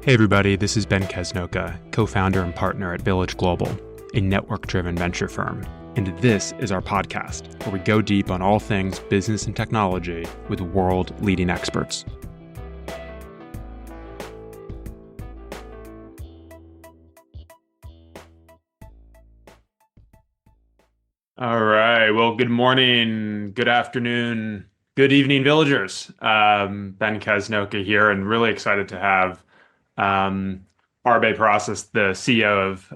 Hey everybody, this is Ben Casnocha, co-founder and partner at Village Global, a network-driven venture firm. And this is our podcast, where we go deep on all things business and technology with world-leading experts. All right. Well, good morning, good afternoon, good evening, villagers. Ben Casnocha here, and really excited to have Abhay Parasnis, the CEO of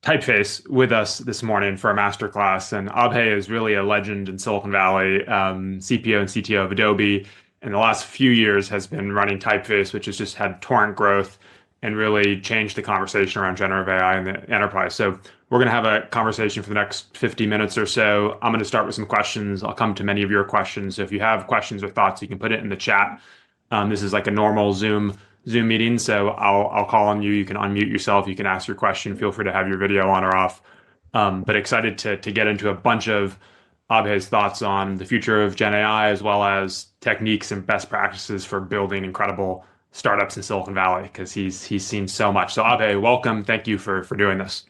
Typeface, with us this morning for a masterclass. And Abhay is really a legend in Silicon Valley, CPO and CTO of Adobe. In the last few years has been running Typeface, which has just had torrent growth and really changed the conversation around generative AI in the enterprise. So we're going to have a conversation for the next 50 minutes or so. I'm going to start with some questions. I'll come to many of your questions. So if you have questions or thoughts, you can put it in the chat. This is like a normal Zoom meeting, so I'll call on you. You can unmute yourself. You can ask your question. Feel free to have your video on or off. But excited to get into a bunch of Abhay's thoughts on the future of Gen AI, as well as techniques and best practices for building incredible startups in Silicon Valley, because he's seen so much. So Abhay, welcome. Thank you for doing this.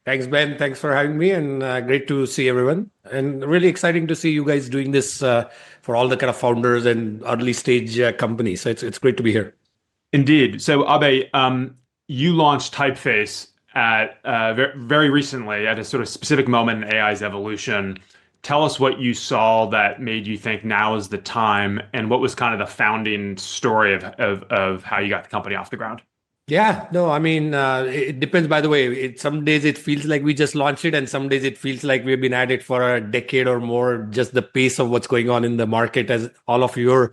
Thanks, Ben. Thanks for having me, and great to see everyone. And really exciting to see you guys doing this for all the kind of founders and early stage companies. So it's great to be here. Indeed. So Abhay, you launched Typeface at very recently at a sort of specific moment in AI's evolution. Tell us what you saw that made you think now is the time, and what was kind of the founding story of how you got the company off the ground. Yeah, no, I mean, it depends, by the way. Some days it feels like we just launched it, and some days it feels like we've been at it for a decade or more, just the pace of what's going on in the market, as all of your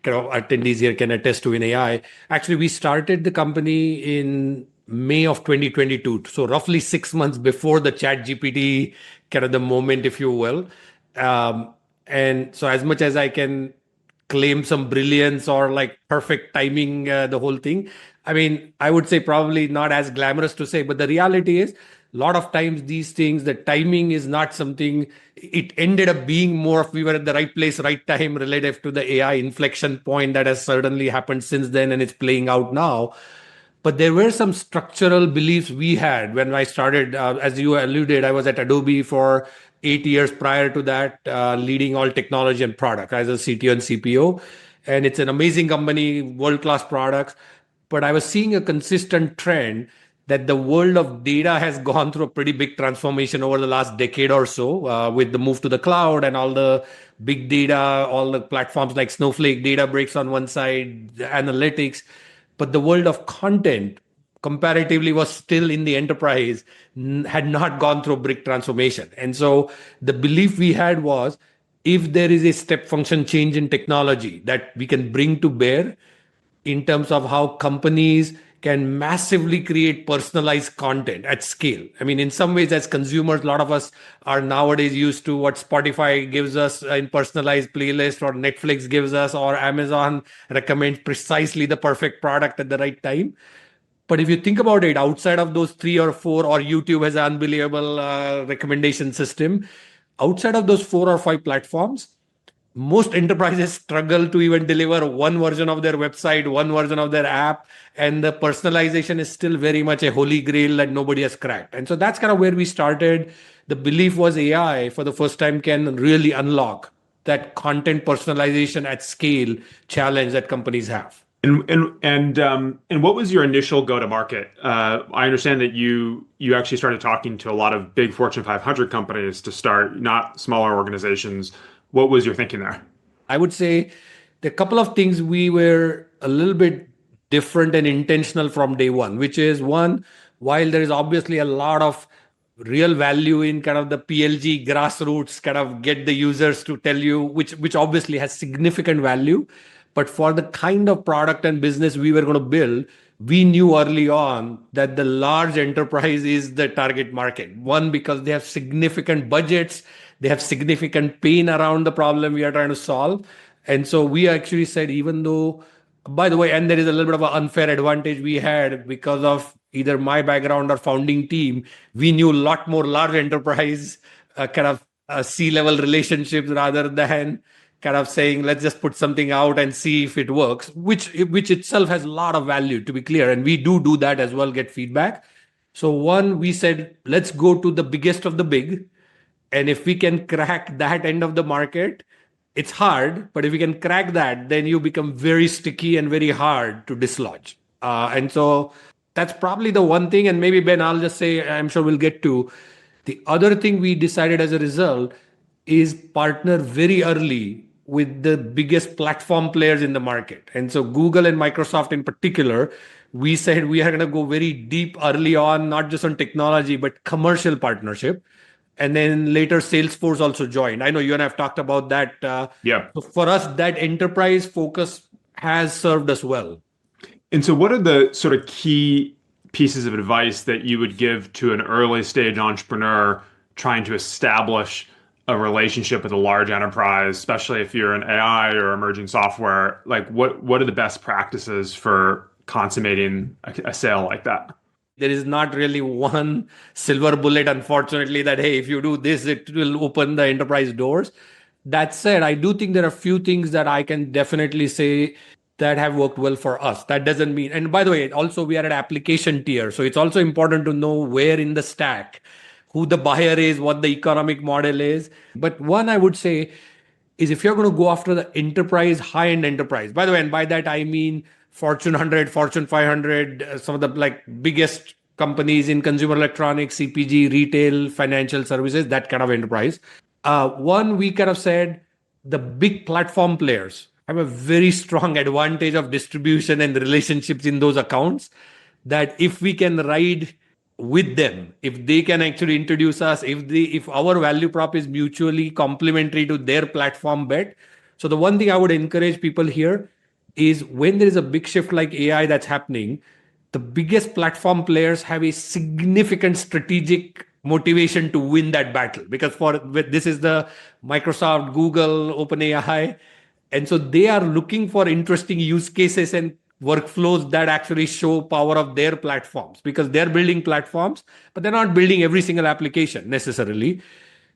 kind of attendees here can attest to in AI. Actually, we started the company in May of 2022. So roughly 6 months before the Chat GPT, kind of the moment, if you will. And so as much as I can claim some brilliance or like perfect timing, the whole thing, I mean, I would say probably not as glamorous to say, but the reality is a lot of times these things, the timing is not something, it ended up being more of we were at the right place, right time relative to the AI inflection point that has certainly happened since then, and it's playing out now. But there were some structural beliefs we had when I started. As you alluded, I was at Adobe for 8 years prior to that, leading all technology and product as a CTO and CPO. And it's an amazing company, world-class products. But I was seeing a consistent trend that the world of data has gone through a pretty big transformation over the last decade or so, with the move to the cloud and all the big data, all the platforms like Snowflake, Databricks on one side, the analytics. But the world of content comparatively was still in the enterprise, had not gone through a big transformation. And so the belief we had was, if there is a step function change in technology that we can bring to bear in terms of how companies can massively create personalized content at scale. I mean, in some ways, as consumers, a lot of us are nowadays used to what Spotify gives us in personalized playlist, or Netflix gives us, or Amazon recommends precisely the perfect product at the right time. But if you think about it, outside of those 3 or 4, or YouTube has an unbelievable recommendation system, outside of those 4 or 5 platforms, most enterprises struggle to even deliver one version of their website, one version of their app, and the personalization is still very much a holy grail that nobody has cracked. And so that's kind of where we started. The belief was AI for the first time can really unlock that content personalization at scale challenge that companies have. And what was your initial go-to-market? I understand that you actually started talking to a lot of big Fortune 500 companies to start, not smaller organizations. What was your thinking there? I would say the couple of things we were a little bit different and intentional from day one, which is one, while there is obviously a lot of real value in kind of the PLG grassroots, kind of get the users to tell you, which obviously has significant value. But for the kind of product and business we were going to build, we knew early on that the large enterprise is the target market. One, because they have significant budgets, they have significant pain around the problem we are trying to solve. And so we actually said, even though, by the way, and there is a little bit of an unfair advantage we had because of either my background or founding team, we knew a lot more large enterprise kind of C-level relationships rather than kind of saying, let's just put something out and see if it works, which itself has a lot of value, to be clear. And we do that as well, get feedback. So one, we said, let's go to the biggest of the big. And if we can crack that end of the market, it's hard, but if we can crack that, then you become very sticky and very hard to dislodge. And so that's probably the one thing. And maybe, Ben, I'll just say, I'm sure we'll get to the other thing we decided as a result is partner very early with the biggest platform players in the market. And so Google and Microsoft in particular, we said we are going to go very deep early on, not just on technology, but commercial partnership. And then later Salesforce also joined. I know you and I have talked about that. Yeah. So for us, that enterprise focus has served us well. And so, what are the sort of key pieces of advice that you would give to an early stage entrepreneur trying to establish a relationship with a large enterprise, especially if you're an AI or emerging software? Like, what are the best practices for consummating a sale like that? There is not really one silver bullet, unfortunately, that, hey, if you do this, it will open the enterprise doors. That said, I do think there are a few things that I can definitely say that have worked well for us. That doesn't mean, and by the way, also we are at application tier. So it's also important to know where in the stack, who the buyer is, what the economic model is. But one I would say is if you're going to go after the enterprise, high-end enterprise, by the way, and by that I mean Fortune 100, Fortune 500, some of the like biggest companies in consumer electronics, CPG, retail, financial services, that kind of enterprise. One, we kind of said the big platform players have a very strong advantage of distribution and relationships in those accounts that if we can ride with them, if they can actually introduce us, if our value prop is mutually complementary to their platform bet. So the one thing I would encourage people here is when there is a big shift like AI that's happening, the biggest platform players have a significant strategic motivation to win that battle, because for this is the Microsoft, Google, OpenAI, and so they are looking for interesting use cases and workflows that actually show power of their platforms, because they're building platforms but they're not building every single application necessarily.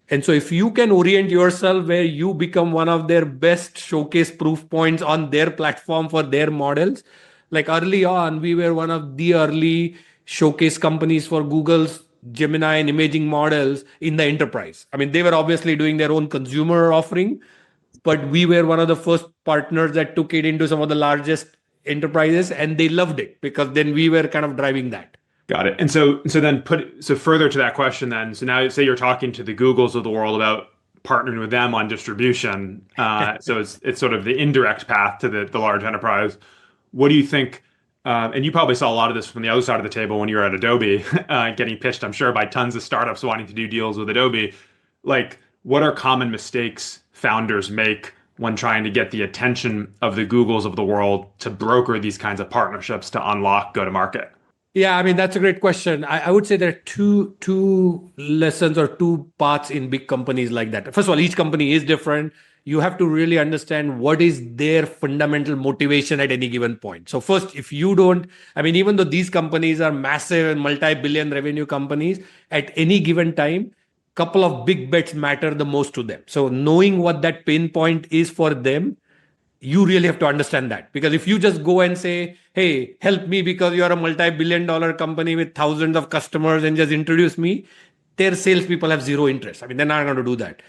And so if you can orient yourself where you become one of their best showcase proof points on their platform for their models, like early on, we were one of the early showcase companies for Google's Gemini and imaging models in the enterprise. I mean, they were obviously doing their own consumer offering, but we were one of the first partners that took it into some of the largest enterprises, and they loved it because then we were kind of driving that. Got it. And so further to that question then, so now say you're talking to the Googles of the world about partnering with them on distribution. So it's sort of the indirect path to the large enterprise. What do you think? And you probably saw a lot of this from the other side of the table when you were at Adobe, getting pitched, I'm sure, by tons of startups wanting to do deals with Adobe. Like, what are common mistakes founders make when trying to get the attention of the Googles of the world to broker these kinds of partnerships to unlock go-to-market? Yeah, I mean, that's a great question. I would say there are two lessons or two paths in big companies like that. First of all, each company is different. You have to really understand what is their fundamental motivation at any given point. So first, if you don't, I mean, even though these companies are massive and multi-billion revenue companies, at any given time, couple of big bets matter the most to them. So knowing what that pain point is for them, you really have to understand that. Because if you just go and say, hey, help me because you are a multi-billion dollar company with thousands of customers and just introduce me, their salespeople have zero interest. I mean, they're not going to do that.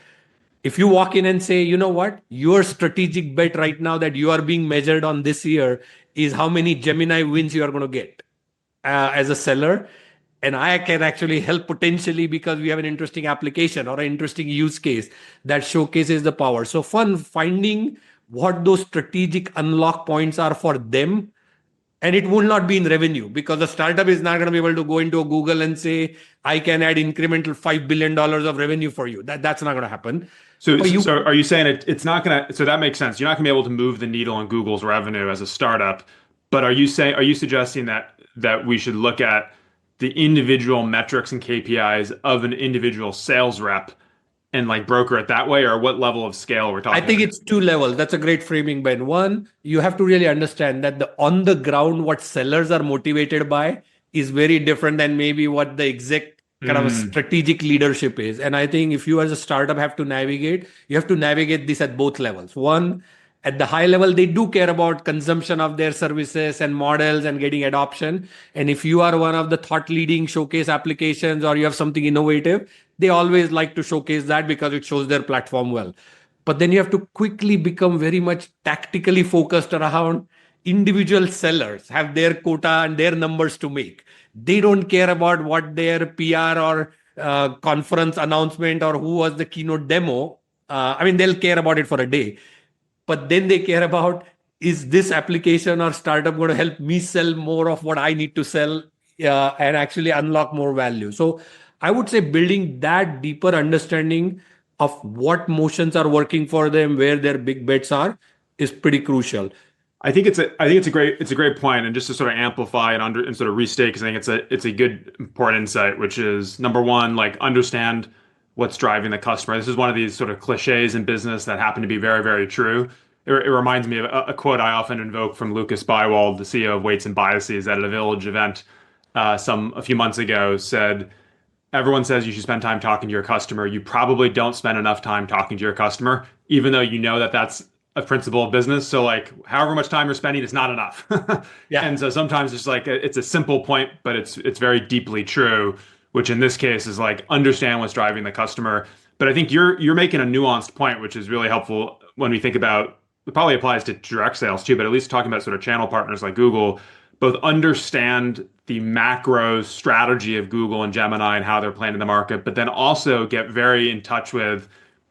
If you walk in and say, you know what, your strategic bet right now that you are being measured on this year is how many Gemini wins you are going to get as a seller. And I can actually help potentially because we have an interesting application or an interesting use case that showcases the power. So fun finding what those strategic unlock points are for them. And it will not be in revenue because the startup is not going to be able to go into a Google and say, I can add incremental $5 billion of revenue for you. That's not going to happen. So are you saying it's not going to, so that makes sense. You're not going to be able to move the needle on Google's revenue as a startup, but are you suggesting that we should look at the individual metrics and KPIs of an individual sales rep and like broker it that way, or what level of scale we're I talking think about? it's two levels. That's a great framing, Ben. One, you have to really understand that the on the ground, what sellers are motivated by is very different than maybe what the exec kind of a Mm. strategic leadership is. And I think if you as a startup have to navigate, you have to navigate this at both levels. One, at the high level, they do care about consumption of their services and models and getting adoption. And if you are one of the thought leading showcase applications or you have something innovative, they always like to showcase that because it shows their platform well. But then you have to quickly become very much tactically focused around individual sellers have their quota and their numbers to make. They don't care about what their PR or conference announcement or who was the keynote demo. I mean, they'll care about it for a day, but then they care about, is this application or startup going to help me sell more of what I need to sell and actually unlock more value. So I would say building that deeper understanding of what motions are working for them, where their big bets are, is pretty crucial. I think it's a great point, and just to sort of amplify and under and sort of restate, because I think it's a good important insight, which is number one, like understand what's driving the customer. This is one of these sort of cliches in business that happen to be very, very true. It reminds me of a quote I often invoke from Lucas Bywald, the CEO of Weights and Biases, at a Village event a few months ago. Said, everyone says you should spend time talking to your customer. You probably don't spend enough time talking to your customer, even though you know that that's a principle of business. So like however much time you're spending is not enough. Yeah. And so sometimes it's like it's a simple point, but it's very deeply true, which in this case is like understand what's driving the customer. But I think you're making a nuanced point, which is really helpful when we think about, it probably applies to direct sales too, but at least talking about sort of channel partners like Google, both understand the macro strategy of Google and Gemini and how they're playing in the market, but then also get very in touch with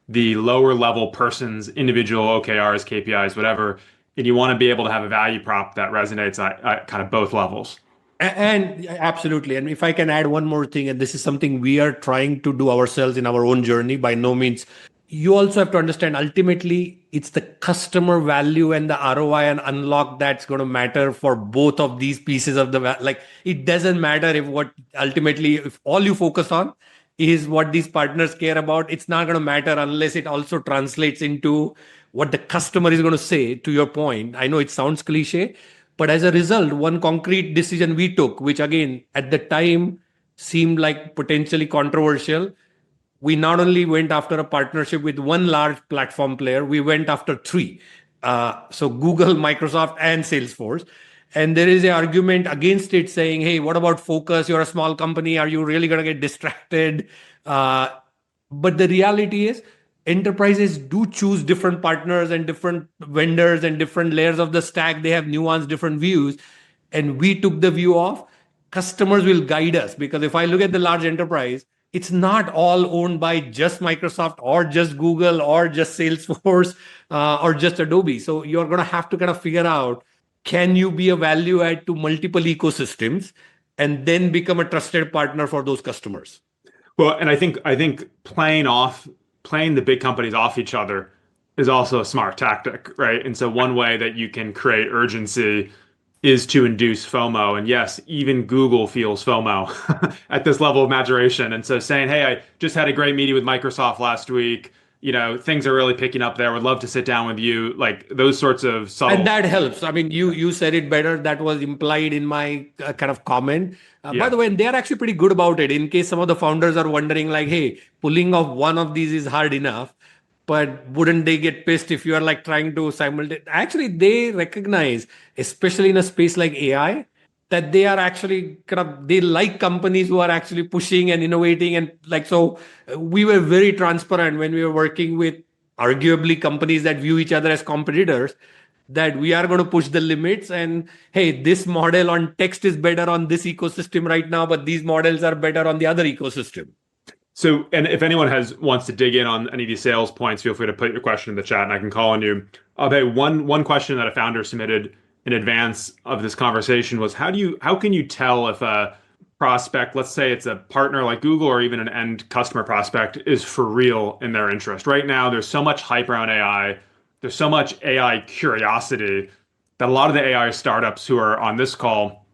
the lower level person's individual OKRs, KPIs, whatever. And you want to be able to have a value prop that resonates at kind of both levels. And absolutely. And if I can add one more thing, and this is something we are trying to do ourselves in our own journey, by no means, you also have to understand ultimately it's the customer value and the ROI and unlock that's going to matter for both of these pieces of the like it doesn't matter if what ultimately if all you focus on is what these partners care about, it's not going to matter unless it also translates into what the customer is going to say. To your point, I know it sounds cliche, but as a result, one concrete decision we took, which again at the time seemed like potentially controversial, we not only went after a partnership with one large platform player, we went after three. So Google, Microsoft, and Salesforce. And there is an argument against it saying, hey, what about focus? You're a small company. Are you really going to get distracted? Uh, but the reality is, enterprises do choose different partners and different vendors and different layers of the stack. They have nuanced different views. And we took the view of customers will guide us, because if I look at the large enterprise, it's not all owned by just Microsoft or just Google or just Salesforce or just Adobe. So you're going to have to kind of figure out, can you be a value add to multiple ecosystems and then become a trusted partner for those customers? Well, and I think playing the big companies off each other is also a smart tactic, right? And so one way that you can create urgency is to induce FOMO. And yes, even Google feels FOMO at this level of maturation. And so saying, hey, I just had a great meeting with Microsoft last week. You know, things are really picking up there. Would love to sit down with you. Like those sorts of And subtle. that helps. I mean, you said it better. That was implied in my kind of comment. By Yeah. the way, and they are actually pretty good about it. In case some of the founders are wondering, like, hey, pulling off one of these is hard enough, but wouldn't they get pissed if you are like trying to simultaneously? Actually, they recognize, especially in a space like AI, that they are actually kind of they like companies who are actually pushing and innovating and like so. We were very transparent when we were working with arguably companies that view each other as competitors, that we are going to push the limits, and hey, this model on text is better on this ecosystem right now, but these models are better on the other ecosystem. So, and if anyone has wants to dig in on any of these sales points, feel free to put your question in the chat and I can call on you. Okay, one question that a founder submitted in advance of this conversation was how can you tell if a prospect, let's say it's a partner like Google or even an end customer prospect, is for real in their interest? Right now, there's so much hype around AI, there's so much AI curiosity that a lot of the AI startups who are on this call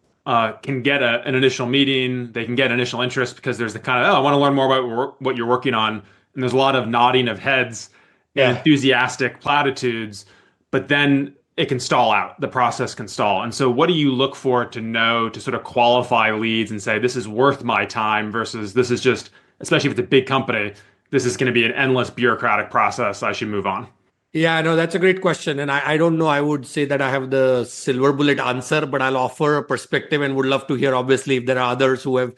can get an initial meeting. They can get initial interest because there's the kind of, oh, I want to learn more about what you're working on. And there's a lot of nodding of heads and Yeah. enthusiastic platitudes. But then it can stall out. The process can stall. And so, what do you look for to know to sort of qualify leads and say this is worth my time versus this is just, especially if it's a big company, this is going to be an endless bureaucratic process. I should move on. Yeah, no, that's a great question. And I don't know, I would say that I have the silver bullet answer, but I'll offer a perspective and would love to hear, obviously, if there are others who have.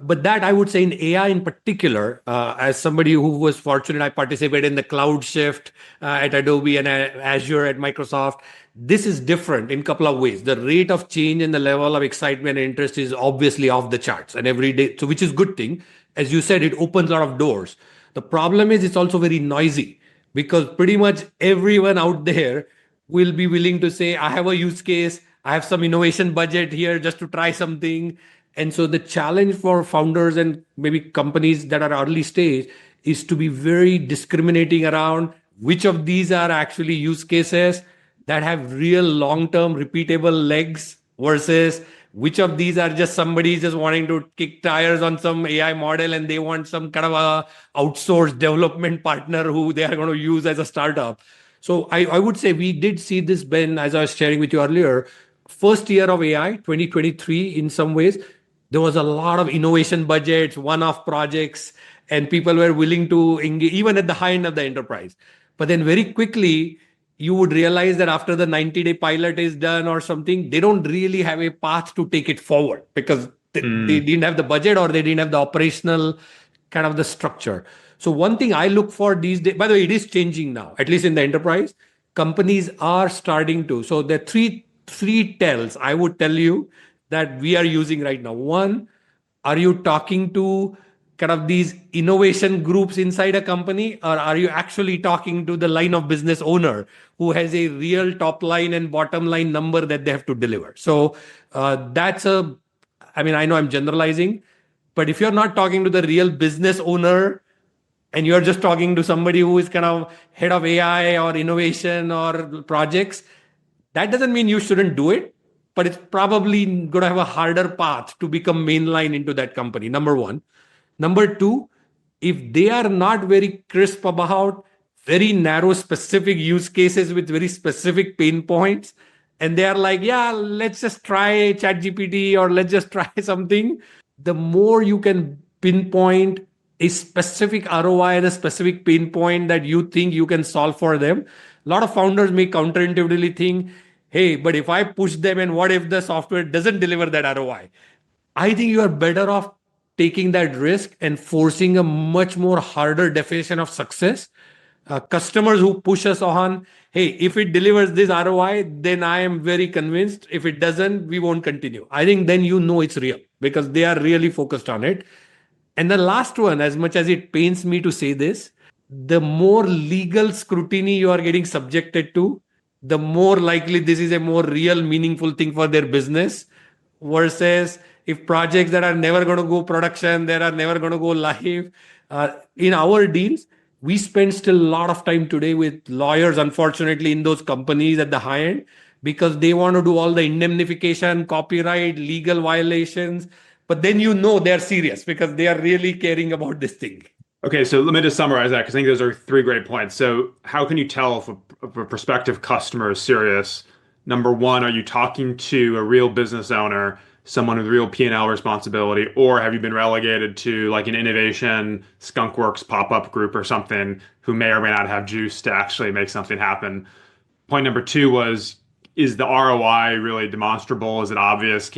But that I would say in AI in particular, as somebody who was fortunate, I participated in the cloud shift at Adobe and Azure at Microsoft. This is different in a couple of ways. The rate of change and the level of excitement and interest is obviously off the charts, and every day, so which is good thing. As you said, it opens a lot of doors. The problem is it's also very noisy because pretty much everyone out there will be willing to say, I have a use case, I have some innovation budget here just to try something. And so the challenge for founders and maybe companies that are early stage is to be very discriminating around which of these are actually use cases that have real long-term repeatable legs versus which of these are just somebody just wanting to kick tires on some AI model and they want some kind of a outsourced development partner who they are going to use as a startup. So I would say we did see this, Ben, as I was sharing with you earlier, first year of AI, 2023, in some ways, there was a lot of innovation budgets, one-off projects, and people were willing to engage, even at the high end of the enterprise. But then very quickly, you would realize that after the 90-day pilot is done or something, they don't really have a path to take it forward because they Mm, didn't have the budget or they didn't have the operational kind of the structure. So one thing I look for these days, by the way, it is changing now, at least in the enterprise. Companies are starting to. So there are three tells I would tell you that we are using right now. One, are you talking to kind of these innovation groups inside a company, or are you actually talking to the line of business owner who has a real top line and bottom line number that they have to deliver? So that's a, I mean, I know I'm generalizing, but if you're not talking to the real business owner and you're just talking to somebody who is kind of head of AI or innovation or projects, that doesn't mean you shouldn't do it, but it's probably going to have a harder path to become mainline into that company. Number one. Number two, if they are not very crisp about very narrow, specific use cases with very specific pain points, and they are like, yeah, let's just try ChatGPT or let's just try something, the more you can pinpoint a specific ROI and a specific pain point that you think you can solve for them. A lot of founders may counterintuitively think, hey, but if I push them and what if the software doesn't deliver that ROI? I think you are better off taking that risk and forcing a much more harder definition of success. Customers who push us on, hey, if it delivers this ROI, then I am very convinced. If it doesn't, we won't continue. I think then you know it's real because they are really focused on it. And the last one, as much as it pains me to say this, the more legal scrutiny you are getting subjected to, the more likely this is a more real, meaningful thing for their business versus if projects that are never going to go production, that are never going to go live. In our deals, we spend still a lot of time today with lawyers, unfortunately, in those companies at the high end because they want to do all the indemnification, copyright, legal violations. But then you know they're serious because they are really caring about this thing. Okay, so let me just summarize that because I think those are three great points. So, how can you tell if a prospective customer is serious? Number one, are you talking to a real business owner, someone with real P&L responsibility, or have you been relegated to like an innovation skunkworks pop-up group or something who may or may not have juice to actually make something happen? Point number two was, is the ROI really demonstrable? Is it obvious?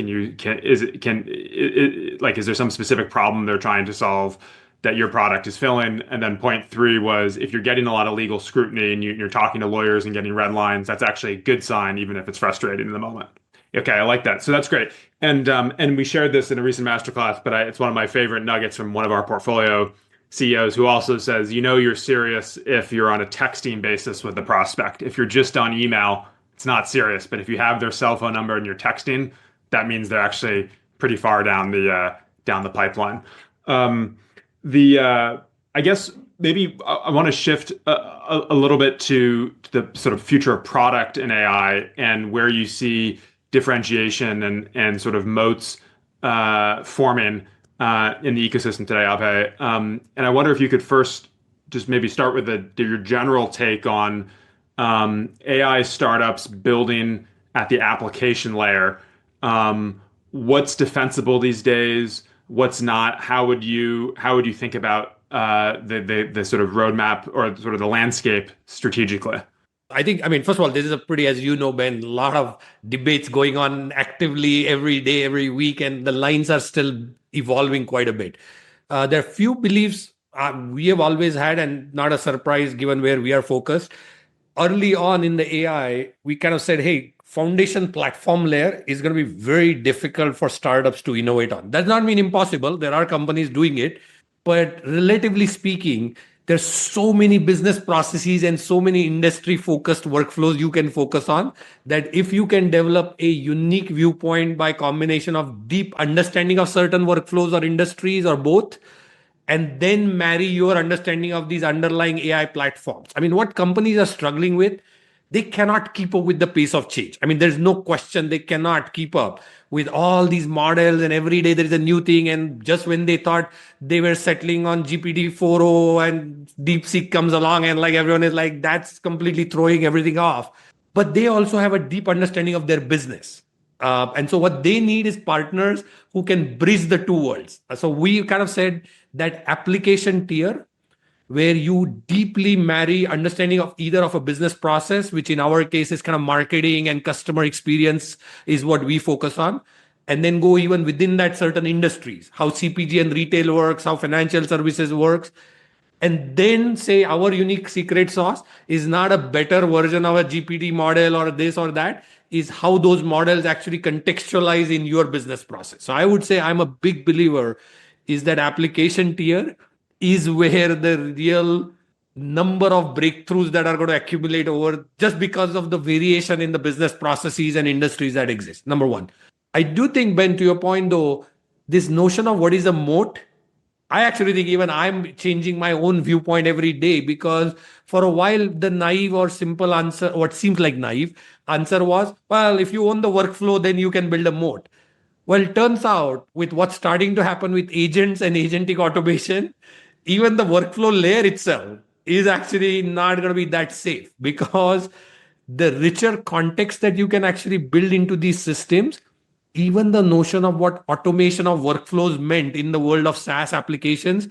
Like, is there some specific problem they're trying to solve that your product is filling? And then point three was, if you're getting a lot of legal scrutiny and you're talking to lawyers and getting red lines, that's actually a good sign, even if it's frustrating in the moment. Okay, I like that. So that's great. And we shared this in a recent masterclass, but it's one of my favorite nuggets from one of our portfolio CEOs who also says, you know, you're serious if you're on a texting basis with the prospect. If you're just on email, it's not serious. But if you have their cell phone number and you're texting, that means they're actually pretty far down the pipeline. The I guess maybe I want to shift a little bit to the sort of future of product in AI and where you see differentiation and sort of moats forming in the ecosystem today, Abhay. And I wonder if you could first just maybe start with your general take on AI startups building at the application layer. What's defensible these days? What's not? How would you think about the sort of roadmap or sort of the landscape strategically? I mean, first of all, this is a pretty, as you know, Ben, a lot of debates going on actively every day, every week, and the lines are still evolving quite a bit. There are few beliefs we have always had, and not a surprise given where we are focused. Early on in the AI, we kind of said, hey, foundation platform layer is going to be very difficult for startups to innovate on. Does not mean impossible. There are companies doing it, but relatively speaking, there's so many business processes and so many industry focused workflows you can focus on that if you can develop a unique viewpoint by combination of deep understanding of certain workflows or industries or both, and then marry your understanding of these underlying AI platforms. I mean, what companies are struggling with, they cannot keep up with the pace of change. I mean, there's no question they cannot keep up with all these models, and every day there is a new thing. And just when they thought they were settling on GPT 4.0 and DeepSeek comes along, and like everyone is like, that's completely throwing everything off. But they also have a deep understanding of their business. And so what they need is partners who can bridge the two worlds. So we kind of said that application tier where you deeply marry understanding of either of a business process, which in our case is kind of marketing and customer experience is what we focus on. And then go even within that certain industries, how CPG and retail works, how financial services works, and then say our unique secret sauce is not a better version of a GPT model or this or that, is how those models actually contextualize in your business process. So I would say I'm a big believer is that application tier is where the real number of breakthroughs that are going to accumulate over just because of the variation in the business processes and industries that exist. Number one. I do think, Ben, to your point though, this notion of what is a moat, I actually think even I'm changing my own viewpoint every day because for a while, the naive or simple answer, what seems like naive answer was, well, if you own the workflow, then you can build a moat. Well, it turns out with what's starting to happen with agents and agentic automation, even the workflow layer itself is actually not going to be that safe because the richer context that you can actually build into these systems, even the notion of what automation of workflows meant in the world of SaaS applications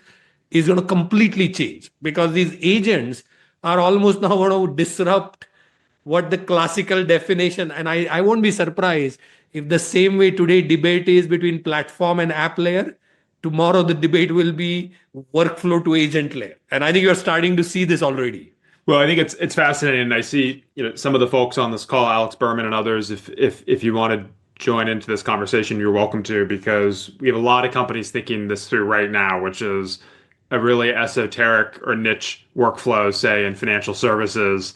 is going to completely change because these agents are almost now going to disrupt what the classical definition. And I won't be surprised if the same way today debate is between platform and app layer, tomorrow the debate will be workflow to agent layer. And I think you're starting to see this already. Well, I think it's fascinating. I see, some of the folks on this call, Alex Berman and others. If you want to join into this conversation, you're welcome to, because we have a lot of companies thinking this through right now, which is a really esoteric or niche workflow, say in financial services.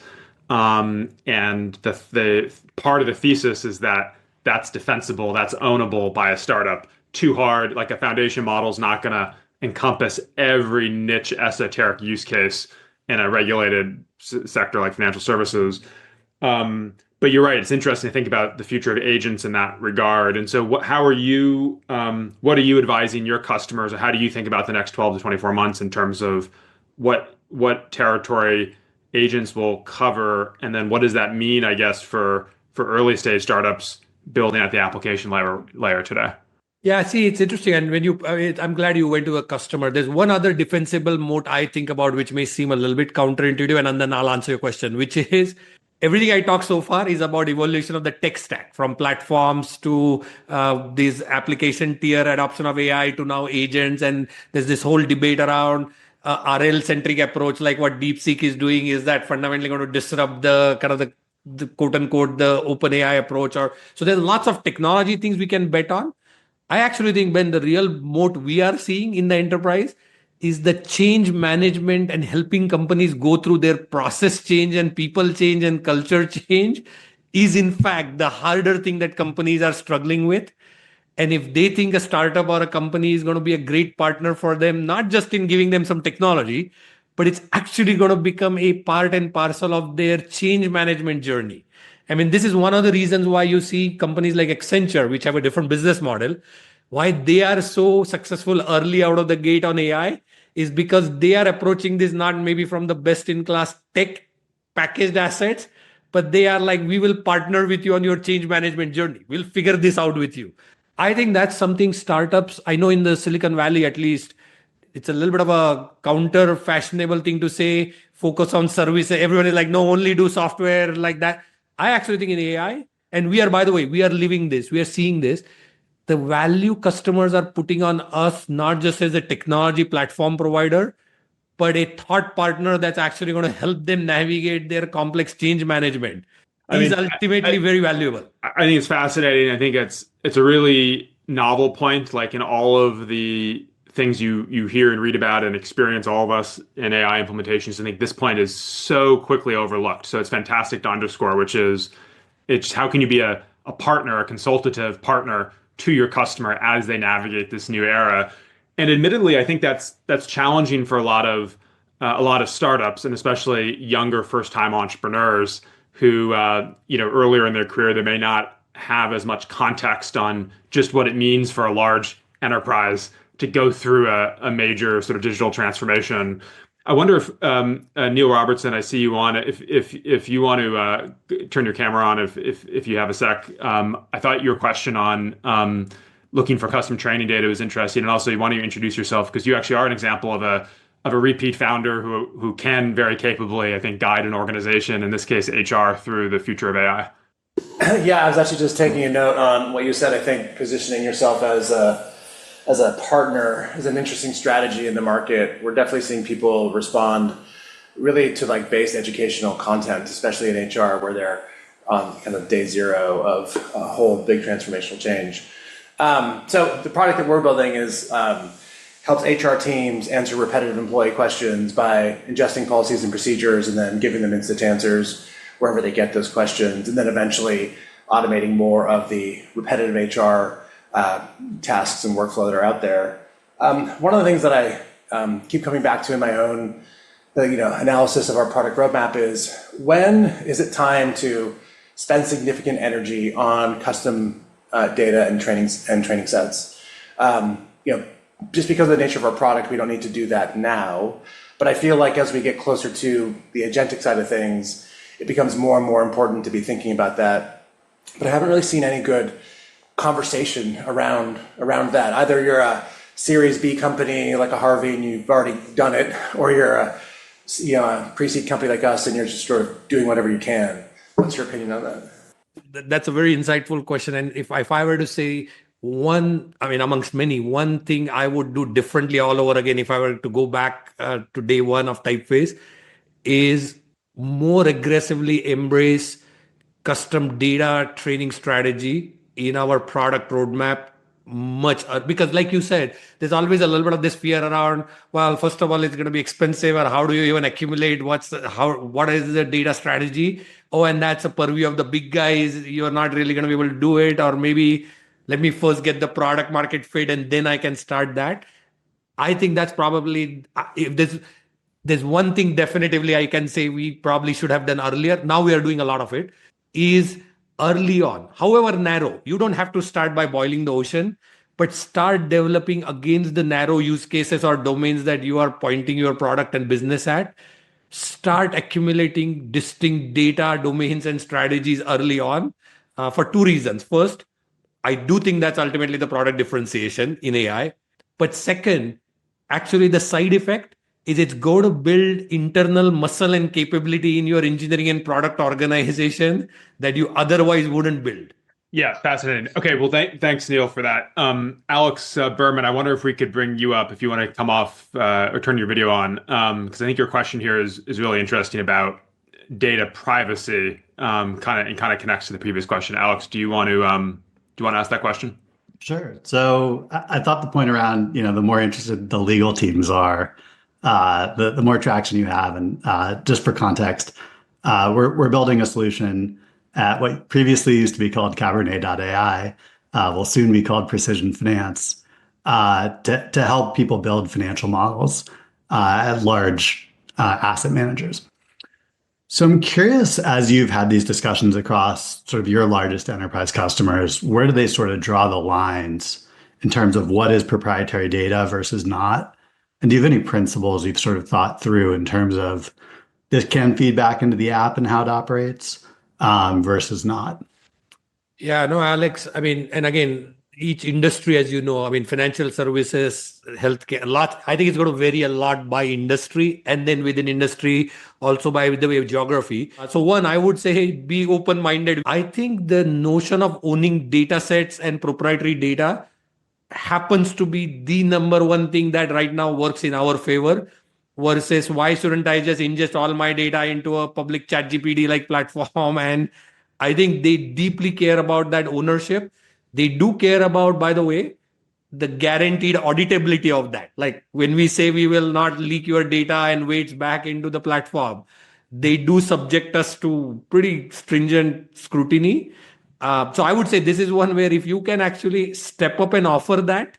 And the part of the thesis is that that's defensible, that's ownable by a startup. Too hard, like a foundation model is not going to encompass every niche esoteric use case in a regulated sector like financial services. But you're right. It's interesting to think about the future of agents in that regard. And so, what are you advising your customers, or how do you think about the next 12 to 24 months in terms of what territory agents will cover, and then what does that mean, I guess, for early stage startups building at the application layer today? Yeah, see, it's interesting. And I'm glad you went to a customer. There's one other defensible moat I think about, which may seem a little bit counterintuitive, and then I'll answer your question, which is everything I talk so far is about evolution of the tech stack from platforms to this application tier adoption of AI to now agents. And there's this whole debate around RL centric approach, like what DeepSeek is doing. Is that fundamentally going to disrupt the kind of the quote unquote, the OpenAI approach? Or so there's lots of technology things we can bet on. I actually think, Ben, the real moat we are seeing in the enterprise is the change management and helping companies go through their process change and people change and culture change is in fact the harder thing that companies are struggling with. And if they think a startup or a company is going to be a great partner for them, not just in giving them some technology, but it's actually going to become a part and parcel of their change management journey. I mean, this is one of the reasons why you see companies like Accenture, which have a different business model, why they are so successful early out of the gate on AI is because they are approaching this not maybe from the best in class tech packaged assets, but they are like, we will partner with you on your change management journey. We'll figure this out with you. I think that's something startups, I know in the Silicon Valley at least, it's a little bit of a counter fashionable thing to say, focus on service. Everyone is like, no, only do software like that. I actually think in AI, and we are, by the way, we are living this, we are seeing this. The value customers are putting on us, not just as a technology platform provider, but a thought partner that's actually going to help them navigate their complex change management, I is mean, ultimately very valuable. I think it's fascinating. I think it's a really novel point. Like in all of the things you hear and read about and experience, all of us in AI implementations, I think this point is so quickly overlooked. So it's fantastic to underscore, which is it's how can you be a partner, a consultative partner to your customer as they navigate this new era. And admittedly, I think that's challenging for a lot of startups and especially younger first-time entrepreneurs who earlier in their career they may not have as much context on just what it means for a large enterprise to go through a major sort of digital transformation. I wonder if Neil Robertson, I see you on. If you want to turn your camera on, if you have a sec. I thought your question on looking for custom training data was interesting, and also you want to introduce yourself because you actually are an example of a repeat founder who can very capably, I think, guide an organization, in this case HR, through the future of AI. Yeah, I was actually just taking a note on what you said. I think positioning yourself as a partner is an interesting strategy in the market. We're definitely seeing people respond really to like base educational content, especially in HR, where they're on kind of day zero of a whole big transformational change. So the product that we're building is helps HR teams answer repetitive employee questions by ingesting policies and procedures and then giving them instant answers wherever they get those questions, and then eventually automating more of the repetitive HR tasks and workflow that are out there. One of the things that I keep coming back to in my own analysis of our product roadmap is when is it time to spend significant energy on custom data and training sets. Just because of the nature of our product, we don't need to do that now. But I feel like as we get closer to the agentic side of things, it becomes more and more important to be thinking about that. But I haven't really seen any good conversation around that. Either you're a Series B company like a Harvey and you've already done it, or you're a pre-seed company like us and you're just sort of doing whatever you can. What's your opinion on that? That's a very insightful question. And if I were to say one, I mean, amongst many, one thing I would do differently all over again if I were to go back to day one of Typeface is more aggressively embrace custom data training strategy in our product roadmap because like you said, there's always a little bit of this fear around, well, first of all, it's going to be expensive, or how do you even accumulate what is the data strategy? Oh, and that's a purview of the big guys. You're not really going to be able to do it, or maybe let me first get the product market fit and then I can start that. I think that's probably, if there's one thing definitively I can say we probably should have done earlier. Now we are doing a lot of it, is early on, however narrow. You don't have to start by boiling the ocean, but start developing against the narrow use cases or domains that you are pointing your product and business at. Start accumulating distinct data, domains, and strategies early on for two reasons. First, I do think that's ultimately the product differentiation in AI. But second, actually the side effect is it's going to build internal muscle and capability in your engineering and product organization that you otherwise wouldn't build. Yeah, fascinating. Okay, well, thanks, Neil, for that. Alex Berman, I wonder if we could bring you up if you want to come off or turn your video on, because I think your question here is really interesting about data privacy, kind of connects to the previous question. Alex, do you want to ask that question? Sure. So I thought the point around, the more interested the legal teams are, the more traction you have. And just for context, we're building a solution at what previously used to be called Cabernet.ai, will soon be called Precision Finance, to help people build financial models at large asset managers. So I'm curious, as you've had these discussions across sort of your largest enterprise customers, where do they sort of draw the lines in terms of what is proprietary data versus not? And do you have any principles you've sort of thought through in terms of this can feed back into the app and how it operates versus not. Yeah, no, Alex. I mean, and again, each industry, as you know, I mean, financial services, healthcare, a lot. I think it's going to vary a lot by industry, and then within industry, also by the way of geography. So, one, I would say be open-minded. I think the notion of owning data sets and proprietary data happens to be the number one thing that right now works in our favor versus why shouldn't I just ingest all my data into a public chat GPT like platform. And I think they deeply care about that ownership. They do care about, by the way, the guaranteed auditability of that. Like when we say we will not leak your data and weights back into the platform, they do subject us to pretty stringent scrutiny. So I would say this is one where if you can actually step up and offer that,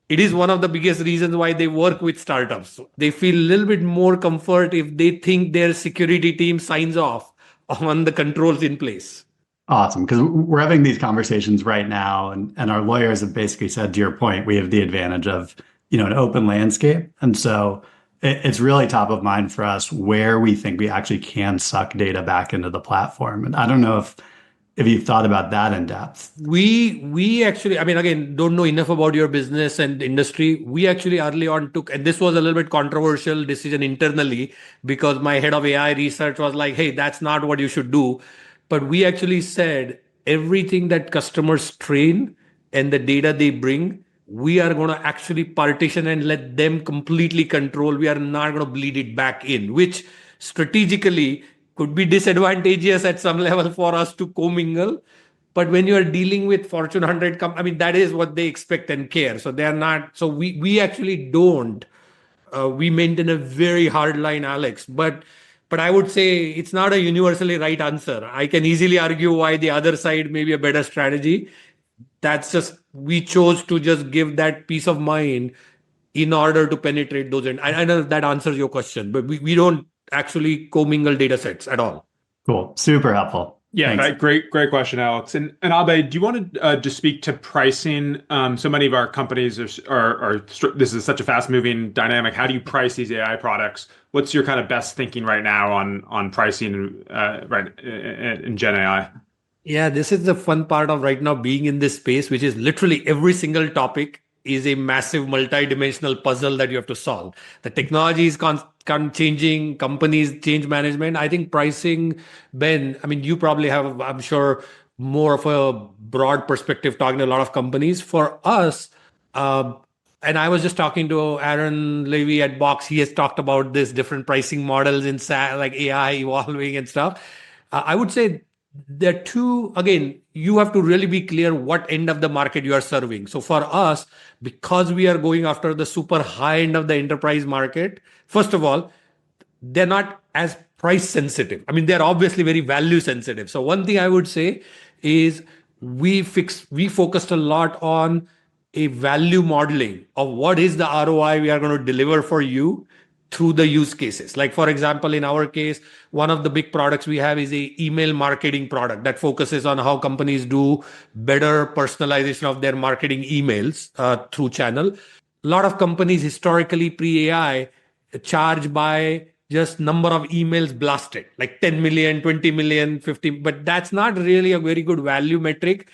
it is one of the biggest reasons why they work with startups. They feel a little bit more comfort if they think their security team signs off on the controls in place. Awesome, because we're having these conversations right now, and our lawyers have basically said, to your point, we have the advantage of, an open landscape. And so it's really top of mind for us where we think we actually can suck data back into the platform. And I don't know if you've thought about that in depth. We actually, I mean, again, don't know enough about your business and industry. We actually early on took, and this was a little bit controversial decision internally because my head of AI research was like, hey, that's not what you should do. But we actually said everything that customers train and the data they bring, we are going to actually partition and let them completely control. We are not going to bleed it back in, which strategically could be disadvantageous at some level for us to commingle. But when you are dealing with Fortune 100, I mean, that is what they expect and care. So they are not, so we actually don't. We maintain a very hard line, Alex. But I would say it's not a universally right answer. I can easily argue why the other side may be a better strategy. That's just, we chose to just give that peace of mind in order to penetrate those. And I know that answers your question, but we don't actually commingle data sets at all. Cool. Super helpful. Yeah, Thanks. great question, Alex. And Abhay, do you want to just speak to pricing? So many of our companies are this is such a fast moving dynamic. How do you price these AI products? What's your kind of best thinking right now on pricing right in Gen AI? Yeah, this is the fun part of right now being in this space, which is literally every single topic is a massive multi-dimensional puzzle that you have to solve. The technology is changing, companies change management. I think pricing, Ben, I mean, you probably have, I'm sure, more of a broad perspective talking to a lot of companies. For us, and I was just talking to Aaron Levy at Box. He has talked about this different pricing models in SaaS, like AI evolving and stuff. I would say there are two, again, you have to really be clear what end of the market you are serving. So for us, because we are going after the super high end of the enterprise market, first of all, they're not as price sensitive. I mean, they're obviously very value sensitive. So one thing I would say is we focused a lot on a value modeling of what is the ROI we are going to deliver for you through the use cases. Like, for example, in our case, one of the big products we have is a email marketing product that focuses on how companies do better personalization of their marketing emails through channel. A lot of companies historically pre-AI charge by just number of emails blasted, like 10 million, 20 million, 50, but that's not really a very good value metric.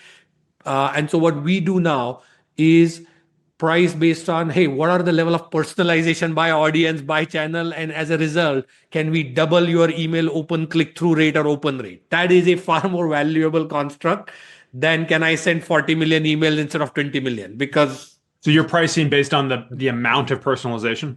And so what we do now is price based on, hey, what are the level of personalization by audience, by channel, and as a result, can we double your email open click-through rate or open rate? That is a far more valuable construct than can I send 40 million emails instead of 20 million? Because so you're pricing based on the amount of personalization?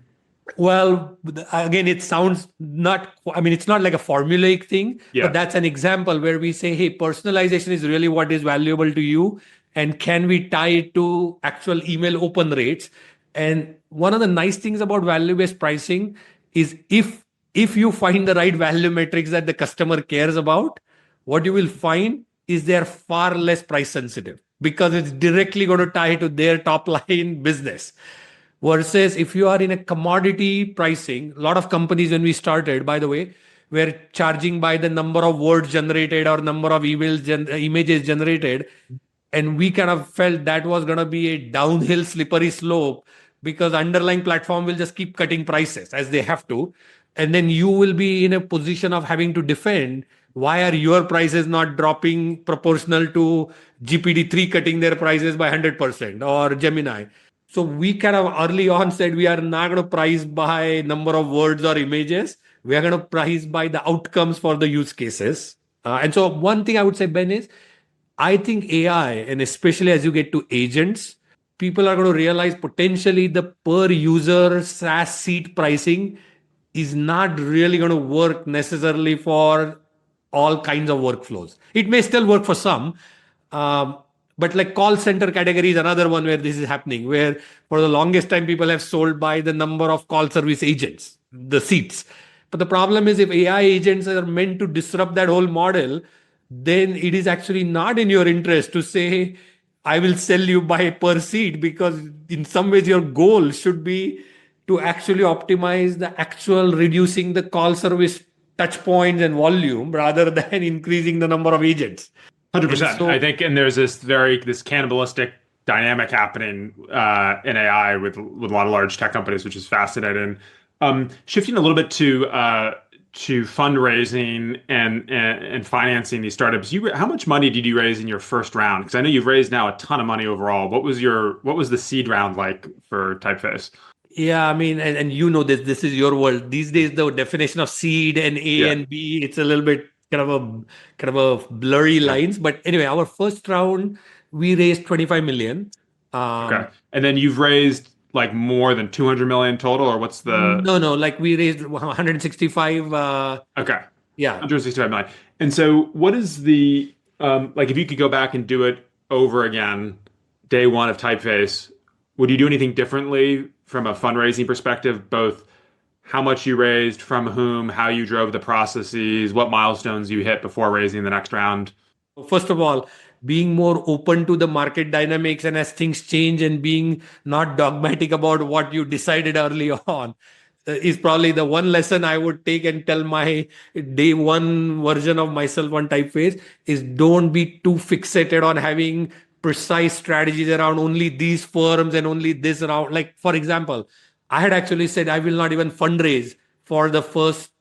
well, again, it sounds not, I mean, it's not like a formulaic thing, Yeah. but that's an example where we say, hey, personalization is really what is valuable to you. And can we tie it to actual email open rates? And one of the nice things about value-based pricing is if you find the right value metrics that the customer cares about, what you will find is they're far less price sensitive because it's directly going to tie to their top line business. Versus if you are in a commodity pricing, a lot of companies when we started, by the way, were charging by the number of words generated or number of images generated. And we kind of felt that was going to be a downhill slippery slope because underlying platform will just keep cutting prices as they have to. and then you will be in a position of having to defend why are your prices not dropping proportional to GPT-3 cutting their prices by 100% or Gemini. So we kind of early on said we are not going to price by number of words or images. We are going to price by the outcomes for the use cases. And so one thing I would say, Ben, is I think AI, and especially as you get to agents, people are going to realize potentially the per user SaaS seat pricing is not really going to work necessarily for all kinds of workflows. It may still work for some, um, but like call center category is another one where this is happening, where for the longest time people have sold by the number of call service agents, the seats. But the problem is if AI agents are meant to disrupt that whole model, then it is actually not in your interest to say, I will sell you by per seat, because in some ways your goal should be to actually optimize the actual reducing the call service touch points and volume rather than increasing the number of agents. And 100%. I so, think, and there's this cannibalistic dynamic happening in AI with a lot of large tech companies, which is fascinating. Shifting a little bit to fundraising and financing these startups. How much money did you raise in your first round? Because I know you've raised now a ton of money overall. What was the seed round like for Typeface? yeah, I mean, and you know this is your world. These days, the definition of seed and A Yeah. and B, it's a little bit kind of a blurry Yeah. lines. But anyway, our first round, we raised 25 million. Okay. And then you've raised like more than 200 million total, or what's the? No, like we raised 165. Okay. Yeah. 165 million. And so what is the like if you could go back and do it over again, day one of Typeface, would you do anything differently from a fundraising perspective, both how much you raised, from whom, how you drove the processes, what milestones you hit before raising the next round? First of all, being more open to the market dynamics and as things change and being not dogmatic about what you decided early on is probably the one lesson I would take and tell my day one version of myself on Typeface is don't be too fixated on having precise strategies around only these firms and only this round. Like, for example, I had actually said I will not even fundraise for the first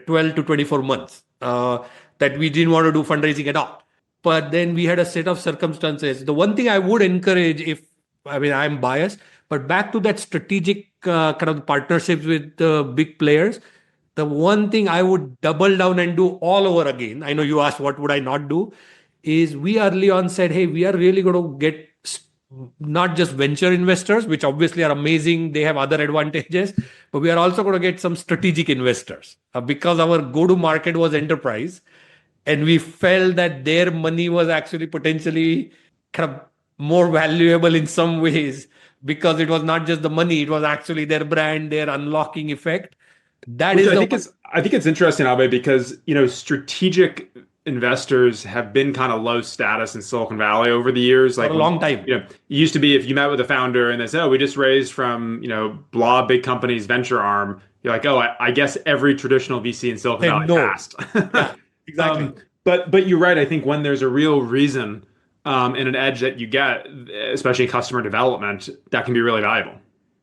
12 to 24 months, that we didn't want to do fundraising at all. But then we had a set of circumstances. The one thing I would encourage, if I mean I'm biased, but back to that strategic kind of partnerships with big players, the one thing I would double down and do all over again. I know you asked what would I not do, is we early on said, hey, we are really going to get not just venture investors, which obviously are amazing, they have other advantages, but we are also going to get some strategic investors because our go to market was enterprise. And we felt that their money was actually potentially kind of more valuable in some ways because it was not just the money, it was actually their brand, their unlocking effect. That Which is I the think one is I think it's interesting, Abe, because strategic investors have been kind of low status in Silicon Valley over the years. for Like a when long time. it used to be if you met with a founder and they said, "Oh, we just raised from blah big company's venture arm," you're like, "Oh, I guess every traditional VC in Silicon Said Valley no. passed." Yeah, exactly. But you're right. I think when there's a real reason and an edge that you get, especially in customer development, that can be really valuable.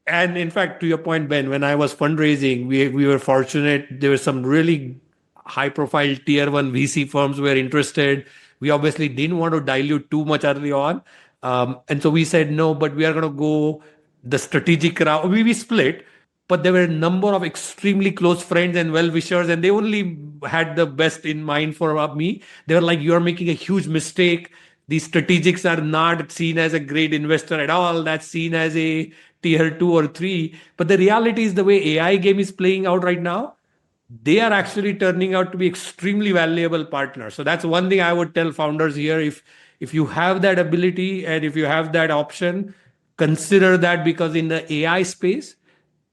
And in fact, to your point, Ben, when I was fundraising, we were fortunate. There were some really high profile tier one VC firms were interested. We obviously didn't want to dilute too much early on. And so we said no, but we are going to go the strategic route. We split, but there were a number of extremely close friends and well wishers, and they only had the best in mind for me. They were like, "You're making a huge mistake. These strategics are not seen as a great investor at all. That's seen as a tier two or three." But the reality is the way AI game is playing out right now, they are actually turning out to be extremely valuable partners. So that's one thing I would tell founders here. If you have that ability and if you have that option, consider that, because in the AI space,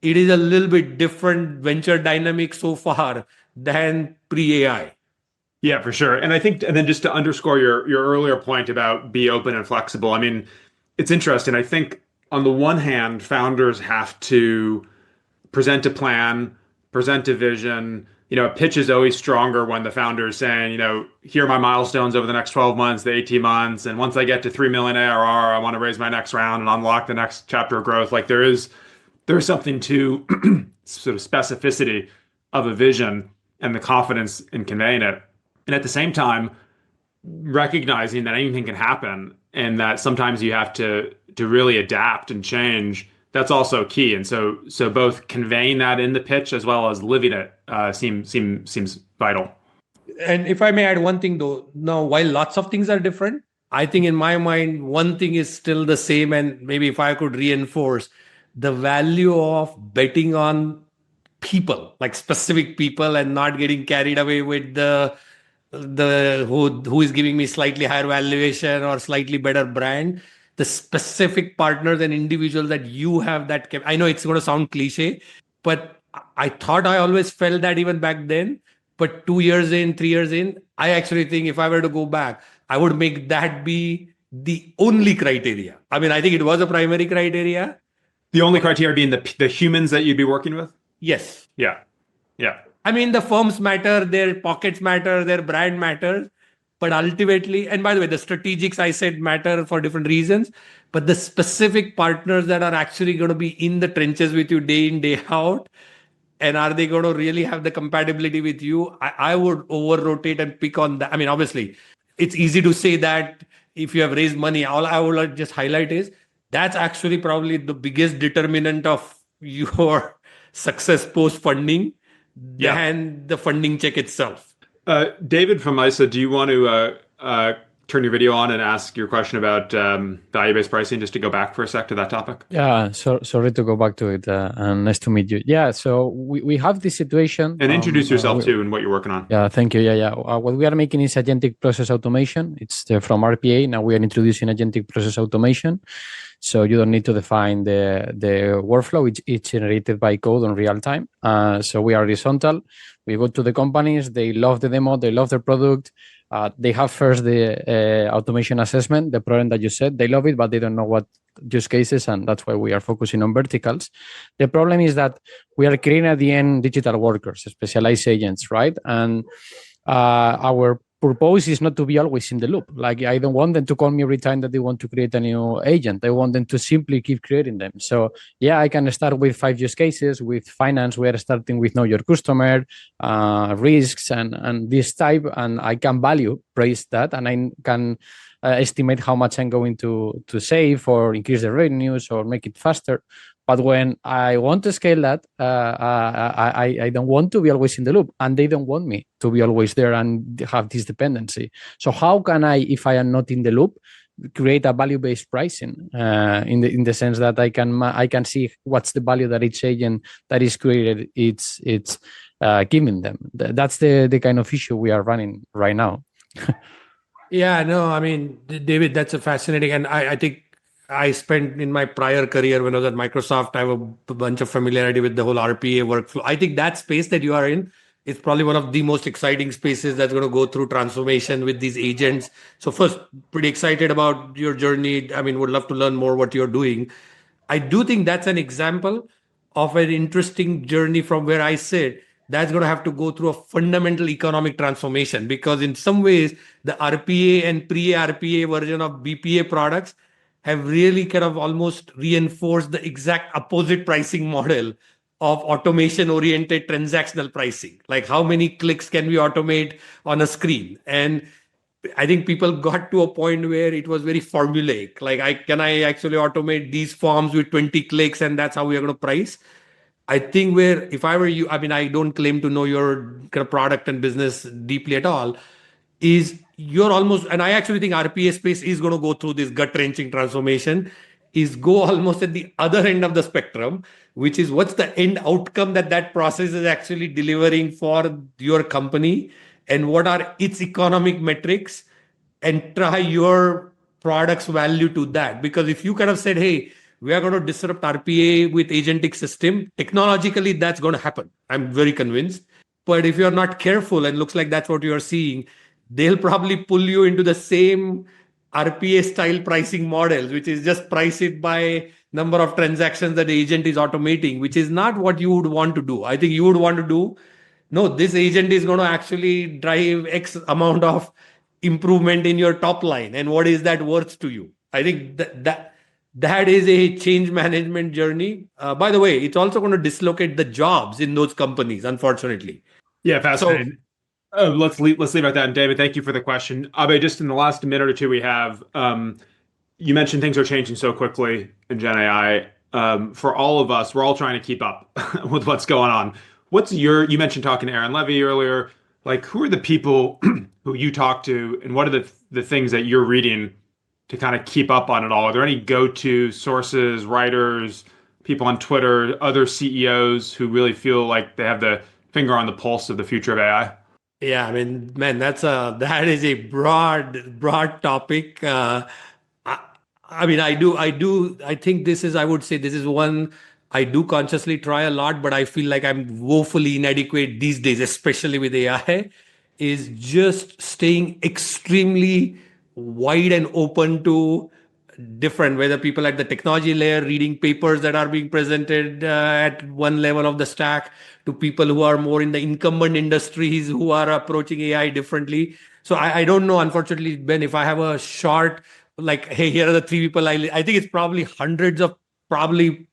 it is a little bit different venture dynamic so far than pre-AI. Yeah, for sure. And I think, and then just to underscore your earlier point about be open and flexible, I mean, it's interesting. I think on the one hand, founders have to present a plan, present a vision. A pitch is always stronger when the founder is saying, here are my milestones over the next 12 months, the 18 months. And once I get to 3 million ARR, I want to raise my next round and unlock the next chapter of growth. Like there's something to sort of specificity of a vision and the confidence in conveying it. And at the same time, recognizing that anything can happen and that sometimes you have to really adapt and change. That's also key. And so both conveying that in the pitch as well as living it seems vital. And if I may add one thing though, now while lots of things are different, I think in my mind, one thing is still the same. And maybe if I could reinforce the value of betting on people, like specific people, and not getting carried away with the who is giving me slightly higher valuation or slightly better brand. The specific partners and individuals that you have that I know it's going to sound cliche, but I thought I always felt that even back then. But 2 years in, 3 years in, I actually think if I were to go back, I would make that be the only criteria. I mean, I think it was a primary criteria. The only criteria being the humans that you'd be working with? Yes. Yeah. Yeah. I mean, the firms matter, their pockets matter, their brand matters. But ultimately, and by the way, the strategics I said matter for different reasons. But the specific partners that are actually going to be in the trenches with you day in, day out, and are they going to really have the compatibility with you? I would over rotate and pick on that. I mean, obviously, it's easy to say that if you have raised money. All I would just highlight is that's actually probably the biggest determinant of your success post funding than the funding check itself. David from ISA, do you want to turn your video on and ask your question about value-based pricing, just to go back for a sec to that topic? Yeah, sorry to go back to it, and nice to meet you. Yeah, so we have this situation. And introduce yourself too and what you're working on. Yeah, thank you. Yeah. What we are making is agentic process automation. It's from RPA. Now we are introducing agentic process automation. So you don't need to define the workflow. It's generated by code on real time. So we are horizontal. We go to the companies. They love the demo. They love their product. They have first the automation assessment, the problem that you said. They love it, but they don't know what use cases, and that's why we are focusing on verticals. The problem is that we are creating at the end digital workers, specialized agents, right? And our purpose is not to be always in the loop. Like, I don't want them to call me every time that they want to create a new agent. I want them to simply keep creating them. So yeah, I can start with 5 use cases. With finance, we are starting with know your customer, risks, and this type, and I can value price that, and I can estimate how much I'm going to save or increase the revenues or make it faster. But when I want to scale that, I don't want to be always in the loop, and they don't want me to be always there and have this dependency. So how can I, if I am not in the loop, create a value-based pricing in the sense that I can see what's the value that each agent that is created it's giving them. That's the kind of issue we are running right now. Yeah, no, I mean, David, that's a fascinating, and I think I spent in my prior career when I was at Microsoft, I have a bunch of familiarity with the whole RPA workflow. I think that space that you are in is probably one of the most exciting spaces that's going to go through transformation with these agents. So first, pretty excited about your journey. I mean, would love to learn more what you're doing. I do think that's an example of an interesting journey from where I sit. That's going to have to go through a fundamental economic transformation, because in some ways, the RPA and pre-RPA version of BPA products have really kind of almost reinforced the exact opposite pricing model of automation-oriented transactional pricing. Like, how many clicks can we automate on a screen? And I think people got to a point where it was very formulaic. Like, can I actually automate these forms with 20 clicks, and that's how we are going to price? I think where, if I were you, I mean, I don't claim to know your kind of product and business deeply at all, is you're almost, and I actually think RPA space is going to go through this gut-wrenching transformation, is go almost at the other end of the spectrum, which is what's the end outcome that process is actually delivering for your company, and what are its economic metrics, and try your product's value to that. Because if you kind of said, hey, we are going to disrupt RPA with agentic system, technologically, that's going to happen. I'm very convinced. But if you're not careful, and looks like that's what you're seeing, they'll probably pull you into the same RPA style pricing models, which is just price it by number of transactions that the agent is automating, which is not what you would want to do. I think you would want to do, no, this agent is going to actually drive X amount of improvement in your top line. And what is that worth to you? I think that is a change management journey. By the way, it's also going to dislocate the jobs in those companies, unfortunately. Yeah, So fascinating. Let's leave it at that. And David, thank you for the question. Abhay, just in the last minute or two we have, you mentioned things are changing so quickly in Gen AI. For all of us, we're all trying to keep up with what's going on. You mentioned talking to Aaron Levy earlier. Like, who are the people who you talk to, and what are the things that you're reading to kind of keep up on it all? Are there any go-to sources, writers, people on Twitter, other CEOs who really feel like they have the finger on the pulse of the future of AI? yeah, I mean, man, that is a broad topic. I, I mean, I think I would say this is one I do consciously try a lot, but I feel like I'm woefully inadequate these days, especially with AI, is just staying extremely wide and open to different, whether people at the technology layer reading papers that are being presented at one level of the stack, to people who are more in the incumbent industries who are approaching AI differently. So I don't know, unfortunately, Ben, if I have a short, like, hey, here are the three people I think it's probably hundreds of probably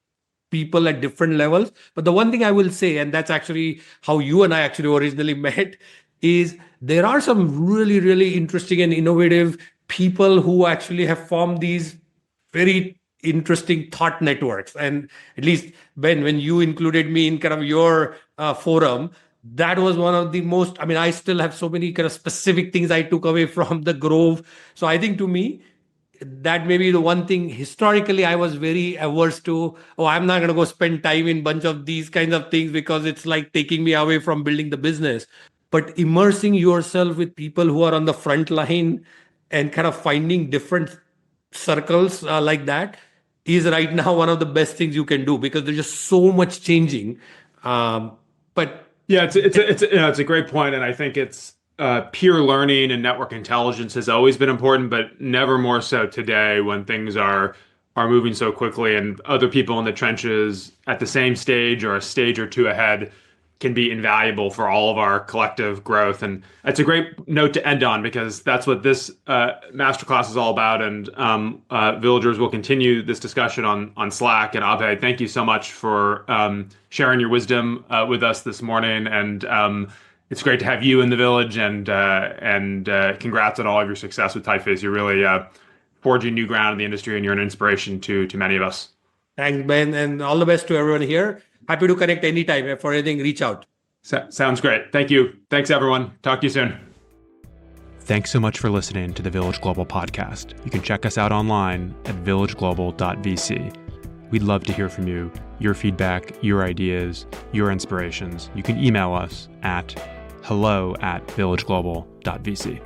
people at different levels. But the one thing I will say, and that's actually how you and I actually originally met, is there are some really, really interesting and innovative people who actually have formed these very interesting thought networks. And at least, Ben, when you included me in kind of your forum, that was one of the most, I mean, I still have so many kind of specific things I took away from the Grove. So I think to me, that may be the one thing historically I was very averse to. Oh, I'm not going to go spend time in bunch of these kinds of things because it's like taking me away from building the business. But immersing yourself with people who are on the front line and kind of finding different circles like that is right now one of the best things you can do, because there's just so much changing. But Yeah, it's a great point, and I think it's peer learning and network intelligence has always been important, but never more so today when things are moving so quickly, and other people in the trenches at the same stage or a stage or two ahead can be invaluable for all of our collective growth. And it's a great note to end on, because that's what this masterclass is all about. And villagers will continue this discussion on Slack. And Abhay, thank you so much for sharing your wisdom with us this morning. And it's great to have you in the village. And congrats on all of your success with Typeface. You're really forging new ground in the industry, and you're an inspiration to many of us. thanks, Ben, and all the best to everyone here. Happy to connect anytime. For anything, reach out. Sounds great. Thank you. Thanks, everyone. Talk to you soon. Thanks so much for listening to the Village Global podcast. You can check us out online at villageglobal.vc. We'd love to hear from you, your feedback, your ideas, your inspirations. You can email us at hello@villageglobal.vc.